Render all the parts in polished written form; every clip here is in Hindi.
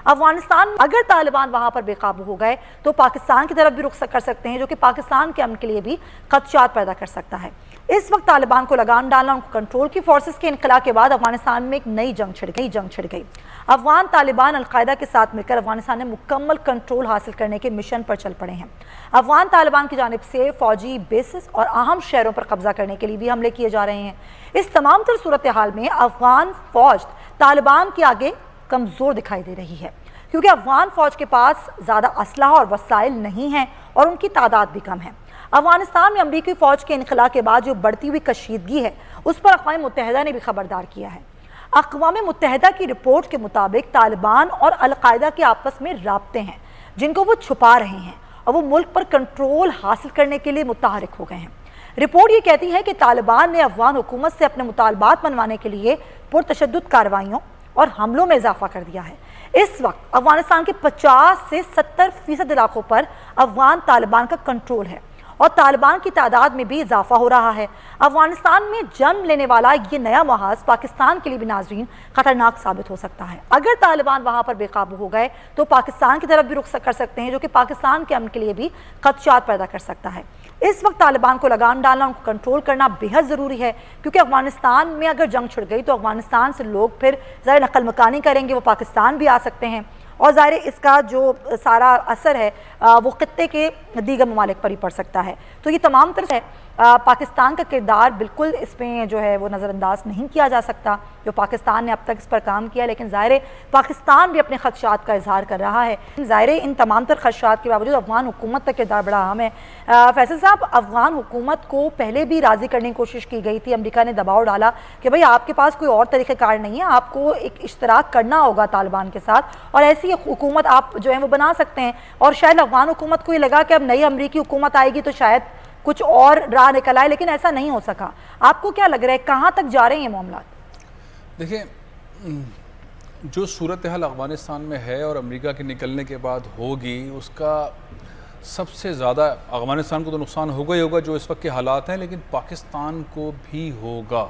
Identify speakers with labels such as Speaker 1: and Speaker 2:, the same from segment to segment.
Speaker 1: अफगानिस्तान अगर तालिबान वहां पर बेकाबू हो गए तो पाकिस्तान की तरफ भी रुख कर सकते हैं, जो कि पाकिस्तान के अमन के लिए भी खदशात पैदा कर सकता है। इस वक्त तालिबान को लगाम डालना, उनको कंट्रोल की फोर्सेस के इनकला के बाद अफगानिस्तान में एक नई जंग छिड़ गई। अफगान तालिबान अलकायदा के साथ मिलकर अफगानिस्तान में मुकम्मल कंट्रोल हासिल करने के मिशन पर चल पड़े हैं। अफगान तालिबान की जानिब से फौजी बेसिस और अहम शहरों पर कब्जा करने के लिए भी हमले किए जा रहे हैं। इस तमाम तर सूरत हाल में अफगान फौज तालिबान के आगे कमज़ोर दिखाई दे रही है, क्योंकि अफगान फौज के पास ज़्यादा असलहा और वसाइल नहीं है और उनकी तादाद भी कम है। अफगानिस्तान में अमरीकी फ़ौज के इनखला के बाद जो बढ़ती हुई कशीदगी है, उस पर अक़वाम मुत्तहिदा ने भी खबरदार किया है। अक़वाम मुत्तहिदा की रिपोर्ट के मुताबिक तालिबान और अलकायदा के आपस में राब्ते हैं जिनको वो छुपा रहे हैं और वो मुल्क पर कंट्रोल हासिल करने के लिए मुतहरिक हो गए हैं। रिपोर्ट ये कहती है कि तालिबान ने अफगान हुकूमत से अपने मुतालबात मनवाने के लिए पुरतशद्दुद कार्रवाइयों और हमलों में इजाफा कर दिया है। इस वक्त अफगानिस्तान के 50 से 70% इलाकों पर अफगान तालिबान का कंट्रोल है और तालिबान की तादाद में भी इजाफा हो रहा है। अफगानिस्तान में जन्म लेने वाला ये नया महाज पाकिस्तान के लिए भी नाजरीन खतरनाक साबित हो सकता है। अगर तालिबान वहां पर बेकाबू हो गए तो पाकिस्तान की तरफ भी रुख कर सकते हैं, जो कि पाकिस्तान के अमन के लिए भी खदशात पैदा कर सकता है। इस वक्त तालिबान को लगाम डालना, उनको कंट्रोल करना बेहद ज़रूरी है, क्योंकि अफगानिस्तान में अगर जंग छिड़ गई तो अफगानिस्तान से लोग फिर ज़ाहिर नकल मकानी करेंगे, वो पाकिस्तान भी आ सकते हैं और ज़ाहिर इसका जो सारा असर है वो खित्ते के दीगर ममालिक पर ही पड़ सकता है। तो ये तमाम तरह से पाकिस्तान का किरदार बिल्कुल इसमें जो है वो नज़रअंदाज नहीं किया जा सकता, जो पाकिस्तान ने अब तक इस पर काम किया, लेकिन ज़ाहिर पाकिस्तान भी अपने खदशात का इजहार कर रहा है। ज़ाहिर इन तमाम तर खदशात के बावजूद अफगान हुकूमत का किरदार बड़ा अहम है। फैसल साहब, अफगान हुकूमत को पहले भी राज़ी करने की कोशिश की गई थी, अमेरिका ने दबाव डाला कि भाई आपके पास कोई और तरीक़ेकार नहीं है, आपको एक इश्तराक करना होगा तालिबान के साथ और ऐसी हुकूमत आप जो है वो बना सकते हैं। और शायद अफगान हुकूमत को ये लगा कि अब नई अमरीकी हुकूमत आएगी तो शायद कुछ और राह निकल आए, लेकिन ऐसा नहीं हो सका। आपको क्या लग रहा है, कहाँ तक जा रहे हैं ये मामला?
Speaker 2: देखिए, जो सूरत हाल अफ़गानिस्तान में है और अमेरिका के निकलने के बाद होगी, उसका सबसे ज़्यादा अफ़गानिस्तान को तो नुकसान होगा ही होगा जो इस वक्त के हालात हैं, लेकिन पाकिस्तान को भी होगा।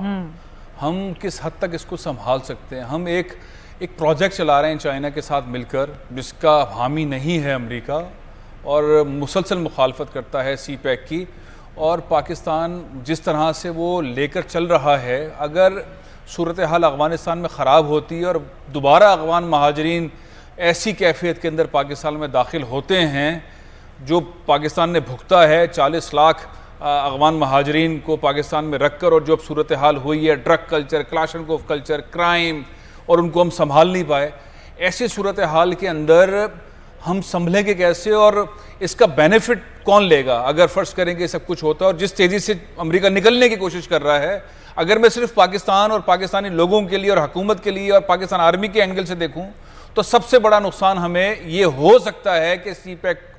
Speaker 2: हम किस हद तक इसको संभाल सकते हैं? हम एक प्रोजेक्ट चला रहे हैं चाइना के साथ मिलकर, जिसका हामी नहीं है अमेरिका और मुसलसल मुखालफत करता है CPEC की, और पाकिस्तान जिस तरह से वो लेकर चल रहा है, अगर सूरत हाल अफ़गानिस्तान में ख़राब होती है और दोबारा अफ़गान महाजरीन ऐसी कैफियत के अंदर पाकिस्तान में दाखिल होते हैं जो पाकिस्तान ने भुगता है, 40 लाख अफ़गान महाजरीन को पाकिस्तान में रख कर, और जो अब सूरत हाल हुई है, drug culture, Kalashnikov culture, crime, और उनको हम संभाल नहीं पाए, ऐसी सूरत हाल के अंदर हम संभलेंगे कैसे और इसका बेनिफिट कौन लेगा? अगर फ़र्ज़ करें कि सब कुछ होता है और जिस तेज़ी से अमेरिका निकलने की कोशिश कर रहा है, अगर मैं सिर्फ पाकिस्तान और पाकिस्तानी लोगों के लिए और हुकूमत के लिए और पाकिस्तान आर्मी के एंगल से देखूं, तो सबसे बड़ा नुकसान हमें ये हो सकता है कि CPEC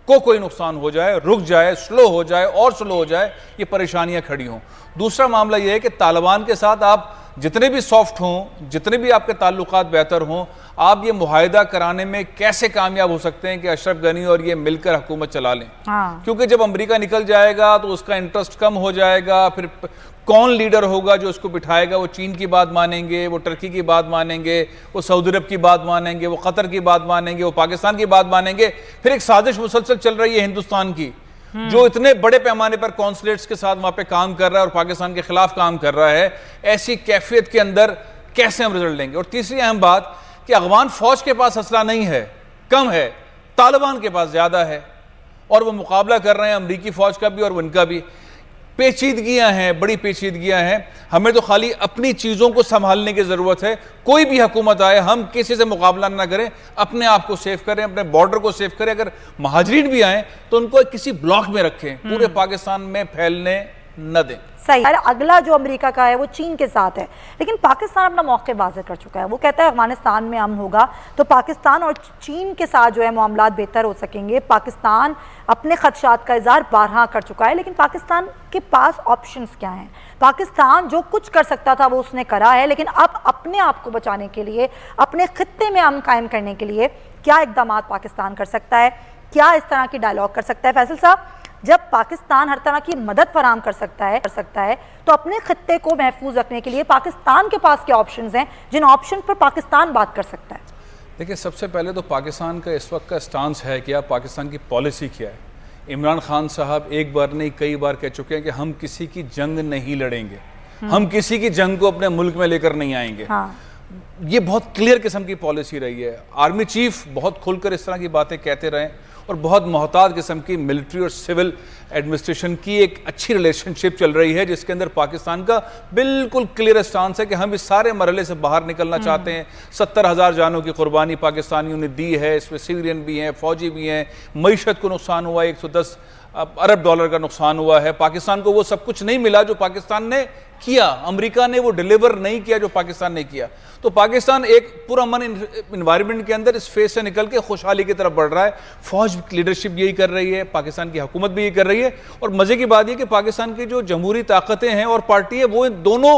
Speaker 2: को कोई नुकसान हो जाए, रुक जाए, स्लो हो जाए और स्लो हो जाए, ये परेशानियाँ खड़ी हों। दूसरा मामला ये है कि तालिबान के साथ आप जितने भी सॉफ्ट हों, जितने भी आपके ताल्लुकात बेहतर हों, आप ये मुआहिदा कराने में कैसे कामयाब हो सकते हैं कि अशरफ गनी और ये मिलकर हुकूमत चला लें? क्योंकि जब अमेरिका निकल जाएगा तो उसका इंटरेस्ट कम हो जाएगा, फिर कौन लीडर होगा जो उसको बिठाएगा? वो चीन की बात मानेंगे, वो टर्की की बात मानेंगे, वो सऊदी अरब की बात मानेंगे, वो कतर की बात मानेंगे, वो पाकिस्तान की बात मानेंगे। फिर एक साजिश मुसलसल चल रही है हिंदुस्तान की, जो इतने बड़े पैमाने पर कॉन्सुलेट्स के साथ वहां पे काम कर रहा है और पाकिस्तान के खिलाफ काम कर रहा है। ऐसी कैफियत के अंदर कैसे हम रिजल्ट लेंगे? और तीसरी अहम बात कि अफगान फौज के पास असला नहीं है, कम है, तालिबान के पास ज्यादा है और वो मुकाबला कर रहे हैं अमरीकी फौज का भी और उनका भी। पेचीदगियां हैं, बड़ी पेचीदगियां हैं। हमें तो खाली अपनी चीज़ों को संभालने की ज़रूरत है। कोई भी हुकूमत आए, हम किसी से मुकाबला ना करें, अपने आप को सेव करें, अपने बॉर्डर को सेव करें। अगर महाजरीन भी आए तो उनको किसी ब्लॉक में रखें, पूरे पाकिस्तान में फैलने न दें।
Speaker 1: सही। अगला जो अमेरिका का है वो चीन के साथ है, लेकिन पाकिस्तान अपना मौके वाज़ेह कर चुका है। वो कहता है अफगानिस्तान में अमन होगा तो पाकिस्तान और चीन के साथ जो है मामलात बेहतर हो सकेंगे। पाकिस्तान अपने खदशात का इज़हार बारहा कर चुका है, लेकिन पाकिस्तान के पास ऑप्शंस क्या हैं? पाकिस्तान जो कुछ कर सकता था वो उसने करा है, लेकिन अब अपने आप को बचाने के लिए, अपने खित्ते में अमन कायम करने के लिए क्या इक़दाम पाकिस्तान कर सकता है? क्या इस तरह की डायलॉग कर सकता है? फैसल साहब, जब पाकिस्तान हर तरह की मदद फराम कर सकता है तो अपने खित्ते को महफूज रखने के लिए पाकिस्तान के पास क्या ऑप्शंस हैं जिन ऑप्शन पर पाकिस्तान बात कर सकता है?
Speaker 2: देखिए, सबसे पहले तो पाकिस्तान का इस वक्त का स्टांस है क्या, पाकिस्तान की पॉलिसी क्या है। इमरान खान साहब एक बार नहीं कई बार कह चुके हैं कि हम किसी की जंग नहीं लड़ेंगे, हम किसी की जंग को अपने मुल्क में लेकर नहीं आएंगे।
Speaker 1: हाँ।
Speaker 2: ये बहुत क्लियर किस्म की पॉलिसी रही है। आर्मी चीफ बहुत खुलकर इस तरह की बातें कहते रहे और बहुत मोहतात किस्म की मिलिट्री और सिविल एडमिनिस्ट्रेशन की एक अच्छी रिलेशनशिप चल रही है, जिसके अंदर पाकिस्तान का बिल्कुल क्लियर स्टांस है कि हम इस सारे मरहले से बाहर निकलना चाहते हैं। 70,000 जानों की कुर्बानी पाकिस्तानियों ने दी है, इसमें सिविलियन भी हैं, फौजी भी हैं, मईशत को नुकसान हुआ, 110 अरब डॉलर का नुकसान हुआ है। पाकिस्तान को वो सब कुछ नहीं मिला जो पाकिस्तान ने किया, अमेरिका ने वो डिलीवर नहीं किया जो पाकिस्तान ने किया। तो पाकिस्तान एक पूरा मन इन्वायरमेंट के अंदर इस फेज से निकल के खुशहाली की तरफ बढ़ रहा है। फौज लीडरशिप यही कर रही है, पाकिस्तान की हुकूमत भी यही कर रही है। और मजे की बात यह कि पाकिस्तान की जो जमहूरी ताकतें हैं और पार्टी है, वो इन दोनों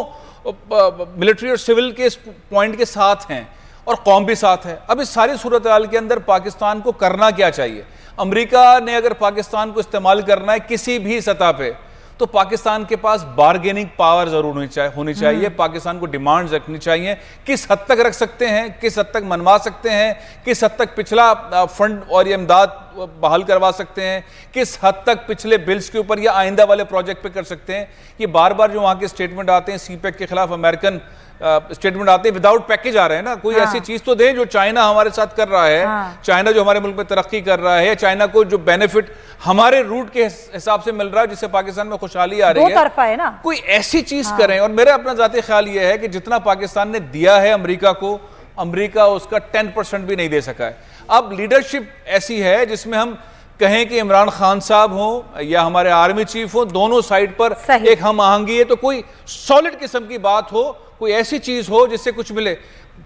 Speaker 2: मिलिट्री और सिविल के इस पॉइंट के साथ हैं और कौम भी साथ है। अब इस सारी सूरत हाल के अंदर पाकिस्तान को करना क्या चाहिए? अमेरिका ने अगर पाकिस्तान को इस्तेमाल करना है किसी भी सतह पे, तो पाकिस्तान के पास बार्गेनिंग पावर जरूर होनी चाहिए। पाकिस्तान को डिमांड्स रखनी चाहिए। किस हद तक रख सकते हैं, किस हद तक मनवा सकते हैं, किस हद तक पिछला फंड और ये इमदाद बहाल करवा सकते हैं, किस हद तक पिछले बिल्स के ऊपर या आइंदा वाले प्रोजेक्ट पे कर सकते हैं। ये बार बार जो वहाँ के स्टेटमेंट आते हैं, सीपेक के खिलाफ अमेरिकन स्टेटमेंट आते हैं, विदाउट पैकेज आ रहे हैं ना। कोई ऐसी चीज तो दे जो चाइना हमारे साथ कर रहा है, चाइना जो हमारे मुल्क में तरक्की कर रहा है, चाइना को जो बेनिफिट हमारे रूट के हिसाब से मिल रहा है, जिससे पाकिस्तान में खुशहाली आ रही है,
Speaker 1: दो तरफा है ना।
Speaker 2: कोई ऐसी चीज करें। और मेरा अपना जाती ख्याल यह है कि जितना पाकिस्तान ने दिया है अमेरिका को, अमेरिका उसका 10% भी नहीं दे सका है। अब लीडरशिप ऐसी है जिसमें हम कहें कि इमरान खान साहब हों या हमारे आर्मी चीफ हो, दोनों साइड पर एक हम आहंगी है। तो कोई सॉलिड किस्म की बात हो, कोई ऐसी चीज हो जिससे कुछ मिले।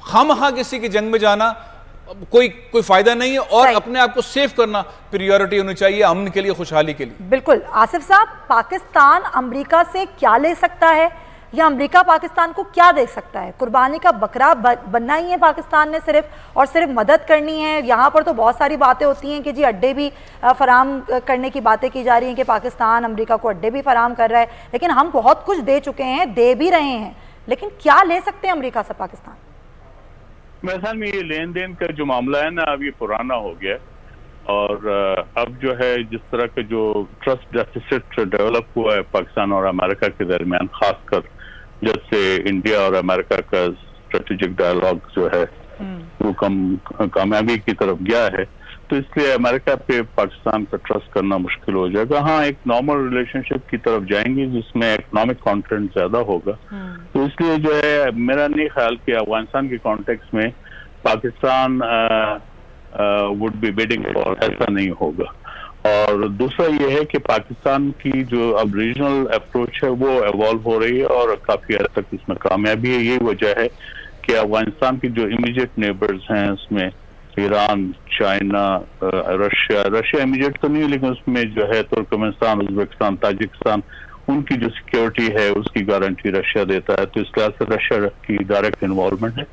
Speaker 2: हम किसी की जंग में जाना कोई फायदा नहीं है, और अपने आप को सेफ करना प्रायोरिटी होनी चाहिए अमन के लिए, खुशहाली के लिए।
Speaker 1: बिल्कुल। आसिफ साहब, पाकिस्तान अमेरिका से क्या ले सकता है या अमेरिका पाकिस्तान को क्या दे सकता है? कुर्बानी का बकरा बनना ही है पाकिस्तान ने सिर्फ, और सिर्फ मदद करनी है? यहाँ पर तो बहुत सारी बातें होती हैं कि जी अड्डे भी फराम करने की बातें की जा रही हैं कि पाकिस्तान अमेरिका को अड्डे भी फराम कर रहा है, लेकिन हम बहुत कुछ दे चुके हैं, दे भी रहे हैं, लेकिन क्या ले सकते हैं अमेरिका से पाकिस्तान?
Speaker 3: मेरे ख्याल में ये लेन देन का जो मामला है ना, अब ये पुराना हो गया, और अब जो है जिस तरह का जो ट्रस्ट डेफिसिट डेवलप हुआ है पाकिस्तान और अमेरिका के दरमियान, खासकर जब से इंडिया और अमेरिका का स्ट्रेटेजिक डायलॉग जो है वो कामयाबी की तरफ गया है, तो इसलिए अमेरिका पे पाकिस्तान का ट्रस्ट करना मुश्किल हो जाएगा। हाँ, एक नॉर्मल रिलेशनशिप की तरफ जाएंगे जिसमें इकोनॉमिक कॉन्फिडेंस ज्यादा होगा। तो इसलिए जो है मेरा नहीं ख्याल कि अफगानिस्तान के कॉन्टेक्स्ट में Pakistan would be bidding for, ऐसा नहीं होगा। और दूसरा ये है कि पाकिस्तान की जो अब रीजनल अप्रोच है वो एवॉल्व हो रही है और काफी हद तक इसमें कामयाबी है। यही वजह है कि अफगानिस्तान की जो इमीडिएट नेबर्स हैं उसमें ईरान, चाइना, रशिया इमीडिएट तो नहीं, लेकिन उसमें जो है तुर्कमेनिस्तान, उज्बेकिस्तान, ताजिकिस्तान, उनकी जो सिक्योरिटी है उसकी गारंटी रशिया देता है। तो इस लिहाज से रशिया की डायरेक्ट इन्वॉल्वमेंट है।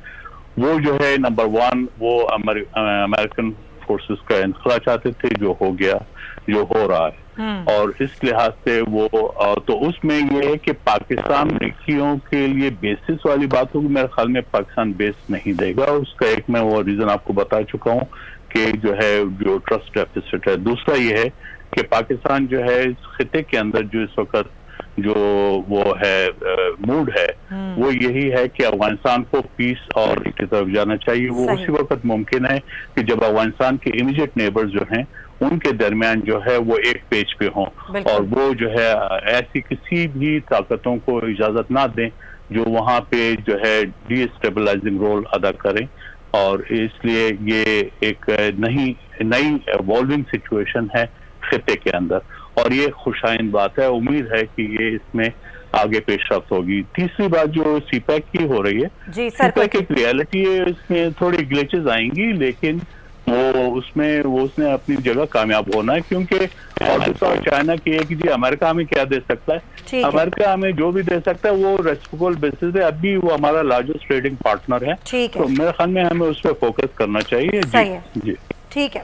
Speaker 3: वो जो है नंबर 1 वो अमेरिकन फोर्सेस का इनखला चाहते थे, जो हो गया, जो हो रहा है। और इस लिहाज से वो तो उसमें ये है कि पाकिस्तान अमेरिकियों के लिए बेसिस वाली बात होगी। मेरे ख्याल में पाकिस्तान बेस नहीं देगा। उसका एक मैं वो रीजन आपको बता चुका हूँ कि जो है जो ट्रस्ट डेफिसिट है। दूसरा ये है कि पाकिस्तान जो है इस खिते के अंदर जो इस वक्त जो वो है मूड है वो यही है कि अफगानिस्तान को पीस और की तरफ जाना चाहिए। वो उसी वक्त मुमकिन है कि जब अफगानिस्तान के इमीडिएट नेबर्स जो हैं उनके दरमियान जो है वो एक पेज पे हों, और वो जो है ऐसी किसी भी ताकतों को इजाजत ना दें जो वहाँ पे जो है डीस्टेबलाइजिंग रोल अदा करें। और इसलिए ये एक नई एवॉल्विंग सिचुएशन है खिते के अंदर, और ये खुशाइन बात है। उम्मीद है कि ये इसमें आगे पेशरफ्त होगी। तीसरी बात जो सीपैक की हो रही है, सीपैक एक रियलिटी है, इसमें थोड़ी ग्लिचेस आएंगी, लेकिन उसने अपनी जगह कामयाब होना है। क्योंकि और दूसरा चाइना की है कि जी अमेरिका हमें क्या दे सकता है, अमेरिका हमें जो भी दे सकता है वो रेसिप्रोकल बेसिस है। अभी वो हमारा लार्जेस्ट ट्रेडिंग पार्टनर है, तो मेरे ख्याल में हमें उस पर फोकस करना चाहिए। जी ठीक है।